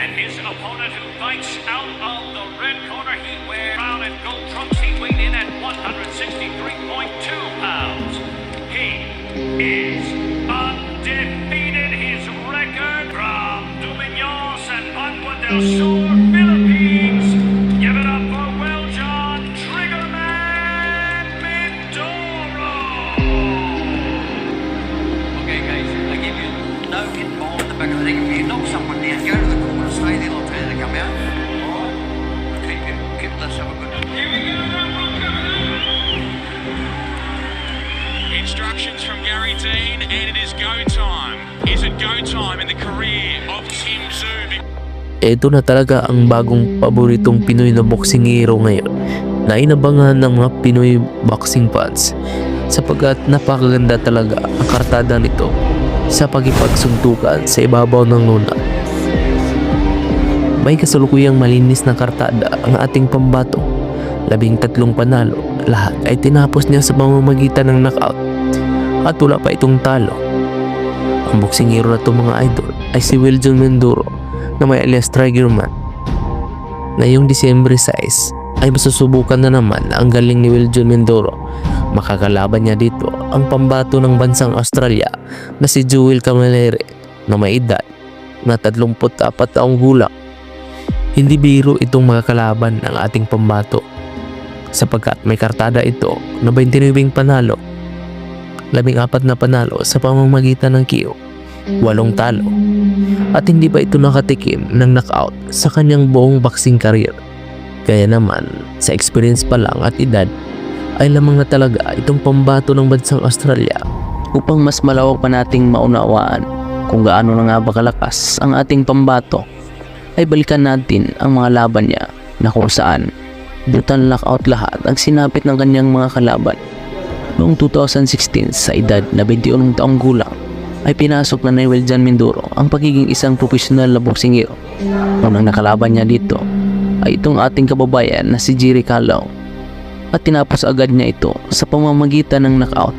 And his opponent who fights out of the red corner, he wears brown and gold trunks. He weighed in at 163.2 pounds. He is undefeated. His record from Dumiños and Bagua del Sur, Philippines. Give it up for Will John Triggerman Mindoro. Okay, guys, I give you no hit ball in the back of the ring. If you knock someone down, go to the corner, stay there, I'll tell you to come out. Alright? Let's have a good one. Here we go. Instructions from Gary Dean, and it is go time. Is it go time in the career of Tim Tszyu? Ito na talaga ang bagong paboritong Pinoy na boxing hero ngayon na inabangan ng mga Pinoy boxing fans sapagkat napakaganda talaga ang kartada nito sa pagkipagsuntukan sa ibabaw ng luna. May kasalukuyang malinis na kartada ang ating pambato. 13 panalo, lahat ay tinapos niya sa pamamagitan ng knockout at wala pa itong talo. Ang boxing hero na itong mga idol ay si Will John Mindoro na may alias Triggerman. Ngayong Disyembre 6 ay masusubukan na naman ang galing ni Will John Mindoro. Makakalaban niya dito ang pambato ng bansang Australia na si Joel Camilleri na may edad na 34 taong gulang. Hindi biro itong makakalaban ng ating pambato sapagkat may kartada ito na 29 panalo, 14 na panalo sa pamamagitan ng KO, 8 talo, at hindi pa ito nakatikim ng knockout sa kanyang buong boxing career. Kaya naman sa experience pa lang at edad ay lamang na talaga itong pambato ng bansang Australia. Upang mas malawak pa nating maunawaan kung gaano na nga ba kalakas ang ating pambato, ay balikan natin ang mga laban niya na kung saan brutal knockout lahat ang sinapit ng kanyang mga kalaban. Noong 2016 sa edad na 21 taong gulang ay pinasok na ni Will John Mindoro ang pagiging isang profesional na boxing hero. Unang nakalaban niya dito ay itong ating kababayan na si Jerry Calao at tinapos agad niya ito sa pamamagitan ng knockout.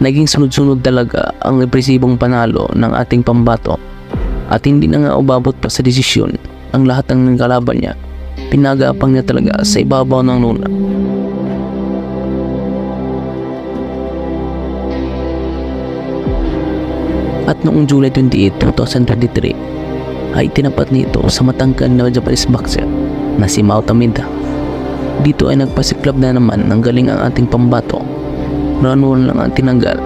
Naging sunod-sunod talaga ang impresibong panalo ng ating pambato at hindi na nga umabot pa sa desisyon ang lahat ng kalaban niya. Pinagapang niya talaga sa ibabaw ng luna. At noong July 28, 2023 ay tinapat nito sa matangkad na Japanese boxer na si Mao Tamida. Dito ay nagpasiklab na naman ng galing ang ating pambato. Noon lang ang tinanggal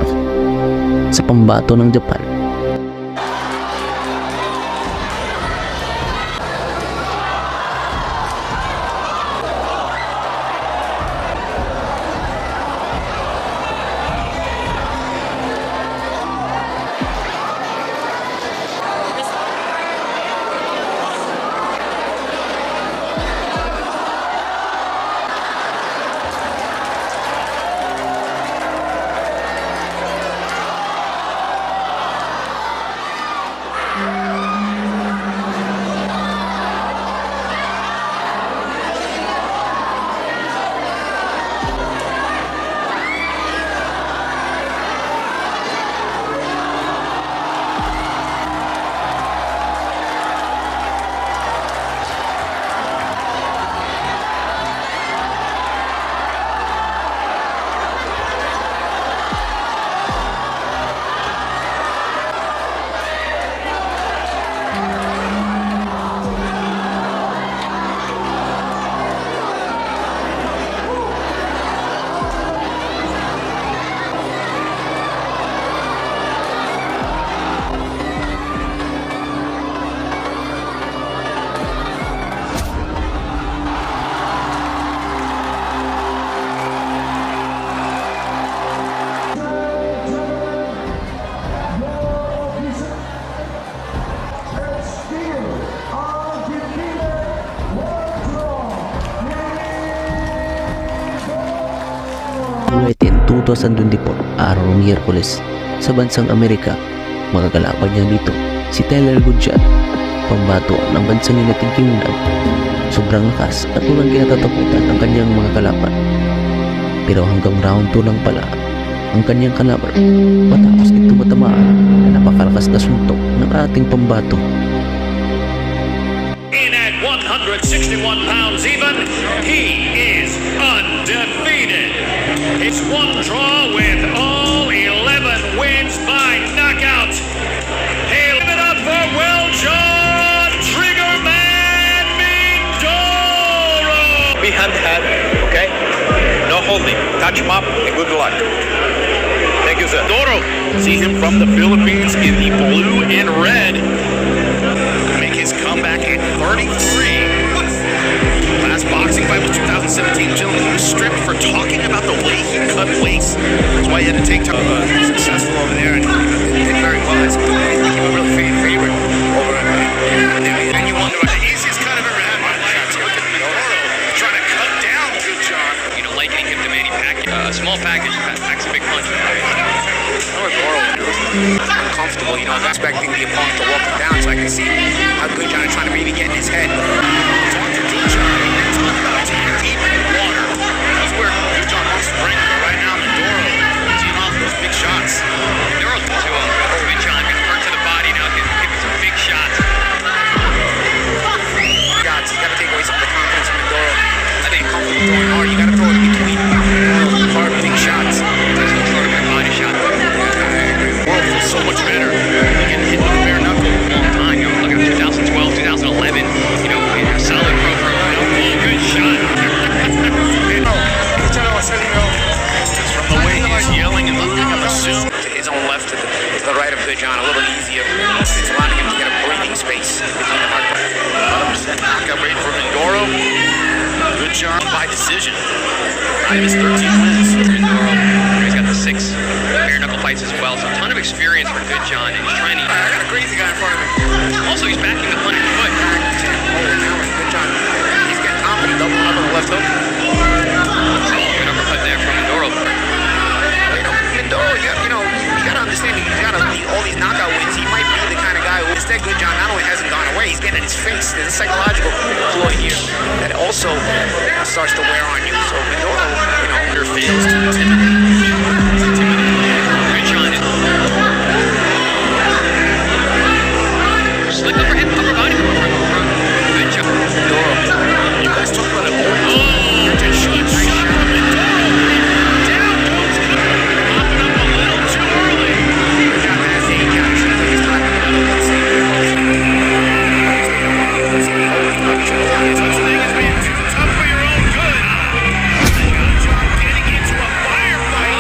sa pambato ng Japan. July 10, 2024, araw ng Miyerkules, sa bansang Amerika. Magkakalaban niya dito si Tyler Goodshot, pambato ng bansang United Kingdom. sobrang lakas at walang kinatatakutan ang kanyang mga kalaban. Pero hanggang round 2 lang pala ang kanyang kalaban matapos ito matamaan na napakalakas na suntok ng ating pambato. In at 161 pounds even, he is undefeated. It's one draw with all 11 wins by knockout. Hey, give it up for Will John Triggerman Mindoro. Behind the head, okay? No holding. Touch him up and good luck. Thank you, sir. Doro, see him from the Philippines in the blue and red. Make his comeback at 33. Last boxing fight was 2017. Gentlemen, he was stripped for talking about the way he cut weights. That's why he had to take time. Successful over there and did very well. He became a real favorite over And you wonder what the easiest cut I've ever had in my life. Look at Mindoro trying to cut down Good John. You know, likening him to Manny Pacquiao. A small package packs a big punch. uncomfortable, you know, expecting the opponent to walk him down, so I can see how Good John is trying to maybe get in his head. Talk to Good John. Talk about taking deep in the water. That's where Good John wants to bring him. But right now, Mindoro teeing off those big shots. Mindoro to Good John, getting hurt to the body now, getting some big shots. He's got to take away some of the confidence from Mindoro. I think comfortable throwing hard. You got to throw it in between hard, big shots. That's no short of a body shot. The world feels so much better. You get hit with a bare knuckle a long time. You know, look at 2012, 2011. You know, a solid pro. Good shot. Just from the way he's yelling and looking up assume. To his own left, to the right of Good John, a little easier. It's allowing him to get a breathing space between the hard. 100% knockout rate for Mindoro. Good John by decision. 5 of his 13 wins. Mindoro, he's got the 6 bare knuckle fights as well. So a ton of experience for Good John, and he's trying to. I got a crazy guy in front of him. Also, he's backing the 100 foot. Good John, he's getting confident, double up on the left hook. Good uppercut there from Mindoro. Mindoro, you gotta understand, he's got all these knockout wins. He might be the kind of guy who, instead, Good John not only hasn't gone away, he's getting in his face. There's a psychological flaw here that also starts to wear on you. So Mindoro, Fails to intimidate. Good John. Slick overhead, upper body from Good John. Mindoro, You guys talk about it. Good shot. Down goes Good. Popping up a little too early. Good John has 8 counts. He's not going to do the Such thing as being too tough for your own good. Good John getting into a firefight.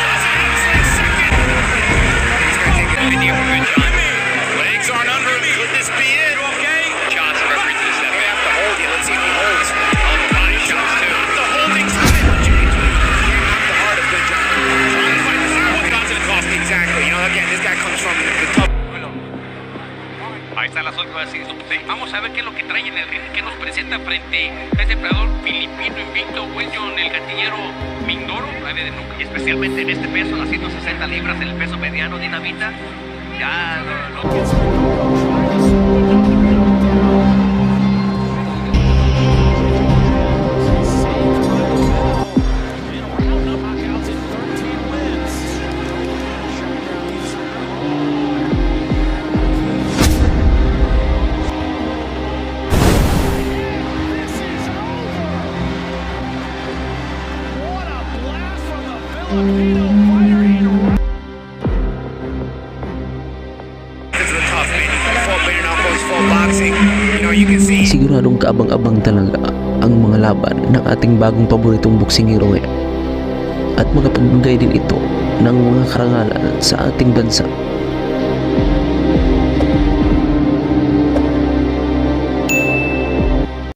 Doesn't have his last second. Good deal for Good John. Legs aren't under him. Could this be it? Okay. Shots the referee to the step. We have to hold you. Let's see if he holds. All the body shots too. Not the holding time. Not the heart of Good John. Trying to fight the what got to the cost. Exactly. Again, this guy comes from the top. Ahí están las últimas. Vamos a ver qué es lo que trae que nos presenta frente a este peleador filipino invicto, William el gatillero Mindoro, 9 de nuca. Y especialmente en este peso, las 160 libras, en el peso mediano dinamita. Ya Siguradong kaabang-abang talaga ang mga laban ng ating bagong paboritong boxing hero ngayon. At makapagbigay din ito ng mga karangalan sa ating bansa.